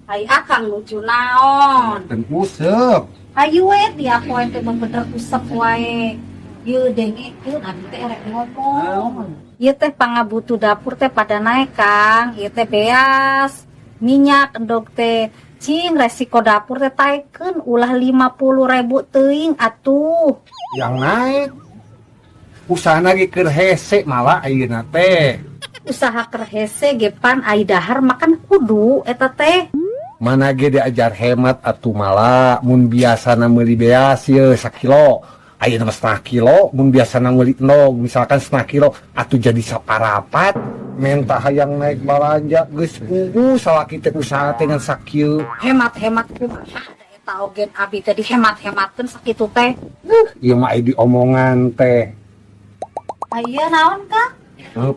Ai akang lucu naon. Dan usep. Hayu we tiap poe teh bener usep wae. Ieu dengekeun abi teh erek ngomong. Ieu teh pangabutuh dapur teh pada naik, Kang. Ieu teh beas. Minyak endog teh cing resiko dapur teh taekeun ulah 50.000 teuing atuh. Yang naik. Usahana ge keur hese malah ayeuna teh. Usaha keur hese ge pan ai dahar makan kudu eta teh. Mana ge diajar hemat atuh malah mun biasana meuli beas ieu 1 kilo. Ayeuna mah setengah kilo, mun biasana meuli endog misalkan setengah kilo atuh jadi saparapat. Mentah hayang naik balanja geus unggul salaki teh usaha teh ngan sakieu. Hemat-hemat kumaha da eta ogen abi teh dihemat-hematkeun sakitu teh. Ieu mah aya di omongan teh. Aya naon, Kang?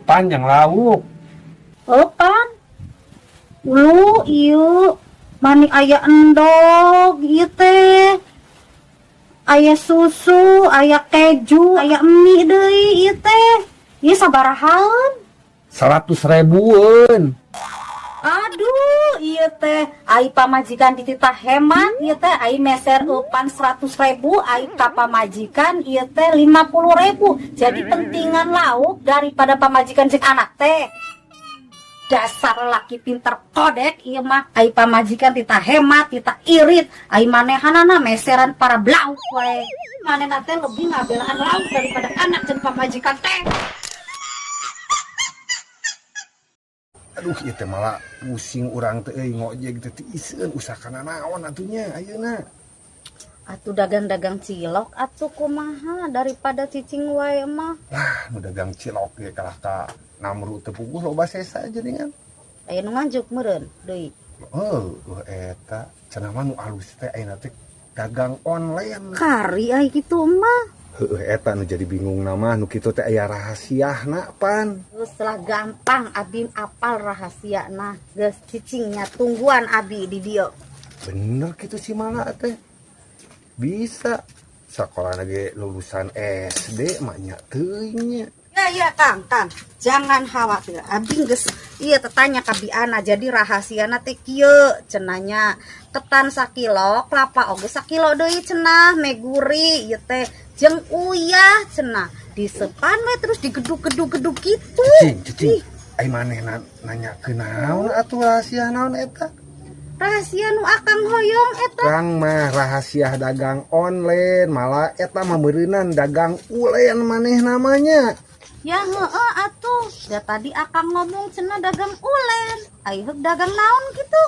Panjang lauk. Opan. Ulu ieu mani aya endog ieu teh. Aya susu, aya keju, aya mie deui ieu teh. Ieu sabarahaeun? 100.000-eun. Aduh, ieu teh ai pamajikan dititah hemat, ieu teh ai meser eupan 100.000, ai ka pamajikan ieu teh 50.000. Jadi pentingan lauk daripada pamajikan jeung anak teh. Dasar laki pinter kodek ieu mah, ai pamajikan titah hemat, titah irit, ai manehanana meseran para blauk we. Manehna teh lebih ngabelaan lauk daripada anak jeung pamajikan teh. Aduh ieu teh malah pusing urang teh euy ngojek teh tiiseun usahana naon atunya ayeuna. Atuh dagang-dagang cilok atuh kumaha daripada cicing wae mah. Lah nu dagang cilok ge kalah ka Namru teu puguh loba sesa jenengan. Aya nu nganjuk meureun deui. Eta cenah mah nu alus teh ayeuna teh dagang online. Kari ai kitu mah. Eta nu jadi bingung nama nu kitu teh aya rahasiana pan. Geus lah gampang abi apal rahasiana. Geus cicingnya tungguan abi di dieu. Bener kitu si Mala teh. Bisa sekolah lagi lulusan SD mah nya teuing nya. Ya Kang, jangan khawatir. Abi geus ieu tanya ka biana jadi rahasiana teh kieu cenanya. Ketan 1 kilo, kelapa oge 1 kilo deui cenah, meguri ieu teh jeung uyah cenah. Disepan we terus digeduk-geduk kitu. Cicing. Ai manehna nanya ke naon atuh rahasia naon eta? Rahasia nu akang hoyong eta. Kang mah rahasia dagang online, malah eta mah meureunan dagang ulen maneh namanya. Ya heeh atuh. Da tadi akang ngomong cenah dagang ulen. Ai heuk dagang naon kitu?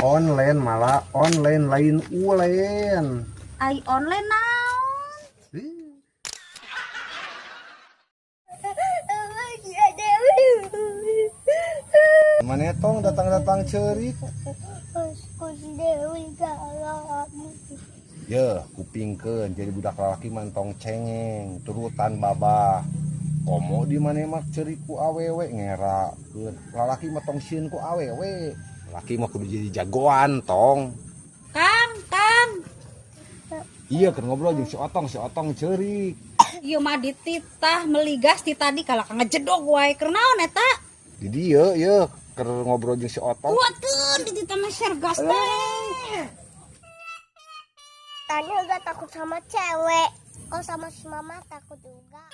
Online malah online lain ulen. Ai online naon? Mana tong datang-datang ceurik. Ya, kupingkeun jadi budak lalaki mantong cengeng, turutan babah. Komo di mana mak ceurik ku awewe ngerakeun. Lalaki mah tong sieun ku awewe. Laki mah kudu jadi jagoan tong. Kang. Iya kan ngobrol jeung si Otong ceurik. Ieu mah dititah meligas ti tadi kalau kang ngejedog wae keur naon eta? Di dieu ye keur ngobrol jeung si Otong. Kuatkeun dititah mah share gas teh. Tanya gak takut sama cewek. Kalau sama si mama takut juga.